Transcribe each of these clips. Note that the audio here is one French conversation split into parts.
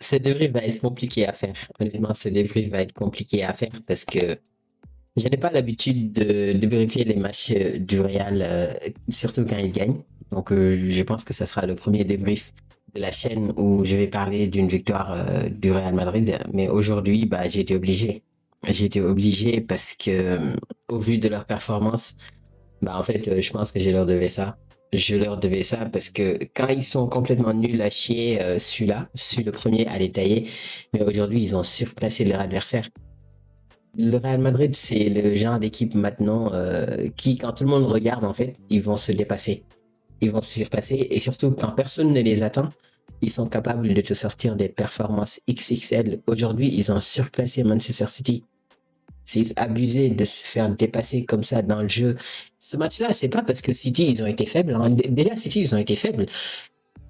Ce débrief va être compliqué à faire. Honnêtement, ce débrief va être compliqué à faire parce que je n'ai pas l'habitude de vérifier les matchs du Real, surtout quand ils gagnent. Donc, je pense que ce sera le premier débrief de la chaîne où je vais parler d'une victoire du Real Madrid. Mais aujourd'hui, bah, j'ai été obligé. J'ai été obligé parce que, au vu de leur performance, bah, en fait, je pense que je leur devais ça. Je leur devais ça parce que quand ils sont complètement nuls à chier, celui-là, celui le premier à les tailler, mais aujourd'hui, ils ont surclassé leur adversaire. Le Real Madrid, c'est le genre d'équipe maintenant qui, quand tout le monde regarde, en fait, ils vont se dépasser. Ils vont se surpasser et surtout, quand personne ne les attend, ils sont capables de te sortir des performances XXL. Aujourd'hui, ils ont surclassé Manchester City. C'est abusé de se faire dépasser comme ça dans le jeu. Ce match-là, c'est pas parce que City, ils ont été faibles, hein. Déjà, City, ils ont été faibles.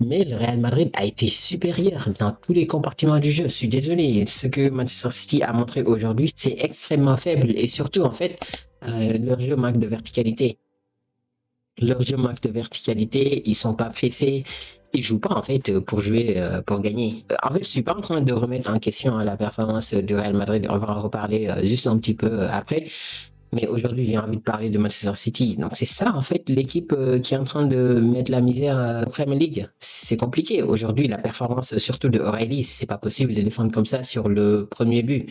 Mais le Real Madrid a été supérieur dans tous les compartiments du jeu. Je suis désolé. Ce que Manchester City a montré aujourd'hui, c'est extrêmement faible. Et surtout, en fait, leur jeu manque de verticalité. Leur jeu manque de verticalité. Ils sont pas pressés. Ils jouent pas, en fait, pour jouer, pour gagner. En fait, je suis pas en train de remettre en question la performance du Real Madrid. On va en reparler juste un petit peu après. Mais aujourd'hui, j'ai envie de parler de Manchester City. Donc, c'est ça, en fait, l'équipe qui est en train de mettre la misère au Premier League. C'est compliqué. Aujourd'hui, la performance, surtout de O'Reilly, c'est pas possible de défendre comme ça sur le premier but.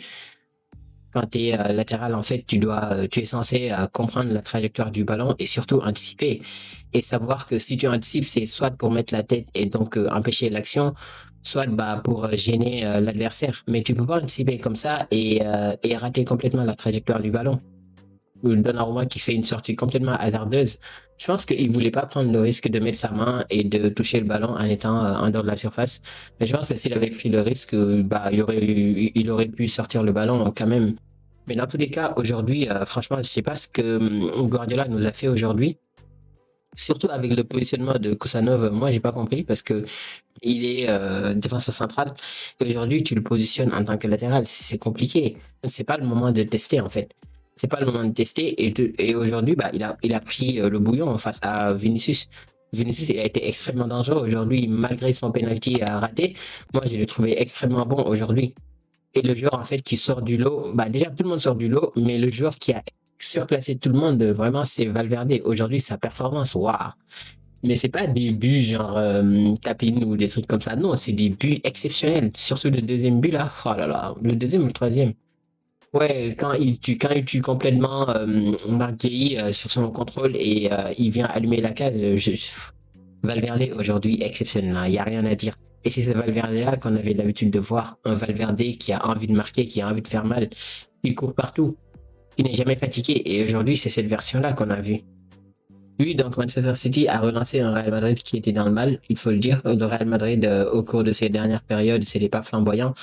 Quand tu es latéral, en fait, tu es censé comprendre la trajectoire du ballon et surtout anticiper. Et savoir que si tu anticipes, c'est soit pour mettre la tête et donc empêcher l'action, soit bah, pour gêner l'adversaire. Mais tu peux pas anticiper comme ça et rater complètement la trajectoire du ballon. Donnarumma qui fait une sortie complètement hasardeuse. Je pense qu'il voulait pas prendre le risque de mettre sa main et de toucher le ballon en étant en dehors de la surface. Mais je pense que s'il avait pris le risque, bah, il aurait pu sortir le ballon quand même. Mais dans tous les cas, aujourd'hui, franchement, je sais pas ce que Guardiola nous a fait aujourd'hui. Surtout avec le positionnement de Kusanov, moi j'ai pas compris parce que il est défenseur central et aujourd'hui tu le positionnes en tant que latéral, c'est compliqué. C'est pas le moment de tester en fait. C'est pas le moment de tester et aujourd'hui bah il a pris le bouillon face à Vinicius. Vinicius il a été extrêmement dangereux aujourd'hui malgré son penalty à rater. Moi je l'ai trouvé extrêmement bon aujourd'hui. Et le joueur en fait qui sort du lot, bah déjà tout le monde sort du lot, mais le joueur qui a surclassé tout le monde vraiment c'est Valverde. Aujourd'hui sa performance, waouh. Mais c'est pas des buts genre tapin ou des trucs comme ça. Non, c'est des buts exceptionnels. Surtout le deuxième but là. Oh là là. Le deuxième ou le troisième. Ouais, quand il tue complètement Marc Guéhi, sur son contrôle et il vient allumer la case. Valverde aujourd'hui exceptionnel. Il n'y a rien à dire. Et c'est ce Valverde-là qu'on avait l'habitude de voir. Un Valverde qui a envie de marquer, qui a envie de faire mal. Il court partout. Il n'est jamais fatigué. Et aujourd'hui, c'est cette version-là qu'on a vue. Oui, donc Manchester City a relancé un Real Madrid qui était dans le mal, il faut le dire. Le Real Madrid, au cours de ces dernières périodes, c'était pas flamboyant.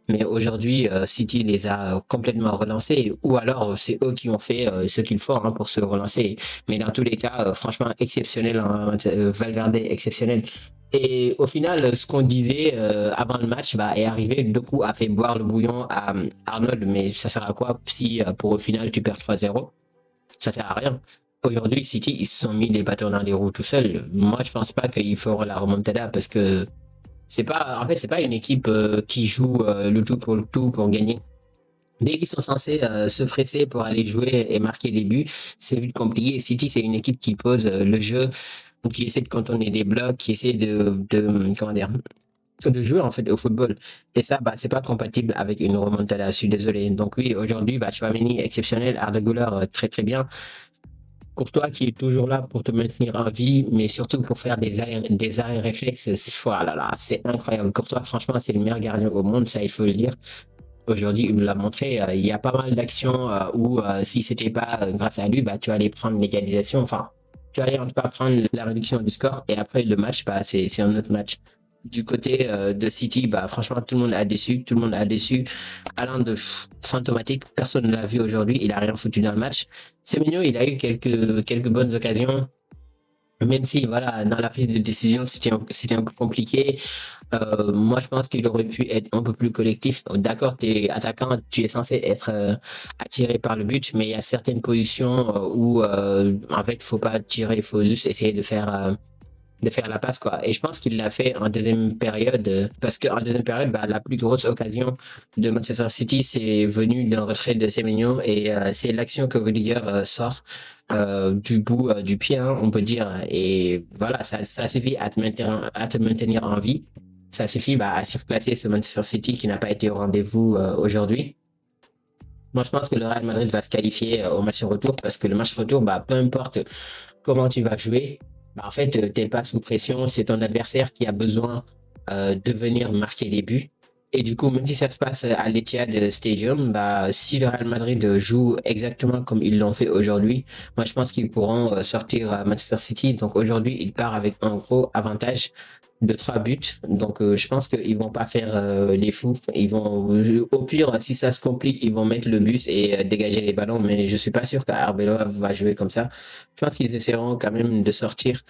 Mais aujourd'hui, City les a complètement relancés, ou alors c'est eux qui ont fait ce qu'il faut hein, pour se relancer. Mais dans tous les cas, franchement, exceptionnel, hein, Valverde exceptionnel. Et au final, ce qu'on disait avant le match bah, est arrivé. Doku a fait boire le bouillon à Arnold, mais ça sert à quoi si pour au final tu perds 3-0? Ça sert à rien. Aujourd'hui, City, ils se sont mis les bâtons dans les roues tout seuls. Moi, je pense pas qu'ils feront la remontada parce que c'est pas, en fait, c'est pas une équipe qui joue le tout pour gagner. Dès qu'ils sont censés se presser pour aller jouer et marquer des buts, c'est vite compliqué. City, c'est une équipe qui pose le jeu, qui essaie de contourner des blocs, qui essaie comment dire, de jouer en fait au football. Et ça, bah, c'est pas compatible avec une remontada. Je suis désolé. Donc oui, aujourd'hui, bah, Chouameni exceptionnel, Arda Güler très très bien. Courtois qui est toujours là pour te maintenir en vie, mais surtout pour faire des arrêts réflexes. Voilà, là, c'est incroyable. Courtois, franchement, c'est le meilleur gardien au monde, ça il faut le dire. Aujourd'hui, il nous l'a montré. Il y a pas mal d'actions où si c'était pas grâce à lui, bah, tu allais prendre l'égalisation. Enfin, tu allais en tout cas prendre la réduction du score. Et après le match, bah, c'est un autre match. Du côté de City, bah, franchement, tout le monde a déçu. Tout le monde a déçu. Allant de fantomatique, personne ne l'a vu aujourd'hui. Il a rien foutu dans le match. Semenyo, il a eu quelques bonnes occasions. Même si, voilà, dans la prise de décision, c'était un peu compliqué. Moi, je pense qu'il aurait pu être un peu plus collectif. D'accord, tu es attaquant, tu es censé être attiré par le but, mais il y a certaines positions où, en fait, il faut pas tirer, il faut juste essayer de faire de faire la passe, quoi. Et je pense qu'il l'a fait en deuxième période, parce qu'en deuxième période, bah, la plus grosse occasion de Manchester City, c'est venu d'un retrait de Semenyo et c'est l'action que Rudiger sort du bout du pied, hein, on peut dire. Et voilà, ça suffit à te maintenir en vie. Ça suffit bah, à surclasser ce Manchester City qui n'a pas été au rendez-vous aujourd'hui. Moi, je pense que le Real Madrid va se qualifier au match retour parce que le match retour, bah, peu importe comment tu vas jouer, bah, en fait, tu n'es pas sous pression. C'est ton adversaire qui a besoin de venir marquer des buts. Et du coup, même si ça se passe à l'Etihad Stadium, bah, si le Real Madrid joue exactement comme ils l'ont fait aujourd'hui, moi je pense qu'ils pourront sortir à Manchester City. Donc aujourd'hui, il part avec un gros avantage de 3 buts. Donc je pense qu'ils vont pas faire les fous. Ils vont, au pire, si ça se complique, ils vont mettre le bus et dégager les ballons. Mais je suis pas sûr qu'Arbeloa va jouer comme ça. Je pense qu'ils essaieront quand même de sortir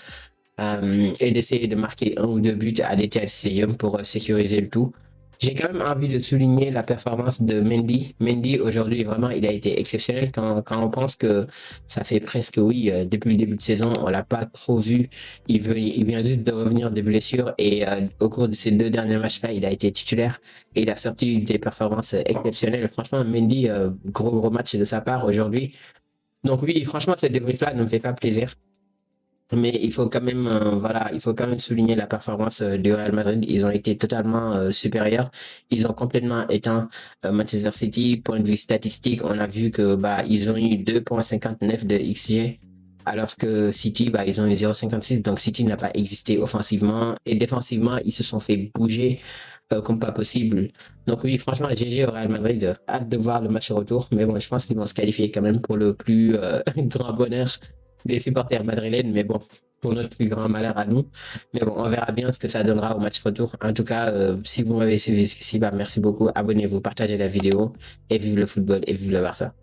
et d'essayer de marquer 1 ou 2 buts à l'Etihad Stadium pour sécuriser le tout. J'ai quand même envie de souligner la performance de Mendy. Mendy, aujourd'hui, vraiment, il a été exceptionnel quand on pense que ça fait presque, oui, depuis le début de saison, on l'a pas trop vu. Il vient juste de revenir de blessure et au cours de ces 2 derniers matchs-là, il a été titulaire et il a sorti des performances exceptionnelles. Franchement, Mendy, gros match de sa part aujourd'hui. Donc oui, franchement, cette débrief-là ne me fait pas plaisir. Mais il faut quand même, voilà, il faut quand même souligner la performance du Real Madrid. Ils ont été totalement supérieurs. Ils ont complètement éteint Manchester City. Point de vue statistique, on a vu que bah ils ont eu 2,59 de XG, alors que City, bah ils ont eu 0,56. Donc City n'a pas existé offensivement et défensivement, ils se sont fait bouger comme pas possible. Donc oui, franchement, GG au Real Madrid. Hâte de voir le match retour. Mais bon, je pense qu'ils vont se qualifier quand même pour le plus grand bonheur des supporters madrilènes, mais bon, pour notre plus grand malheur à nous. Mais bon, on verra bien ce que ça donnera au match retour. En tout cas, si vous m'avez suivi jusqu'ici, bah, merci beaucoup. Abonnez-vous, partagez la vidéo et vive le football et vive le Barça.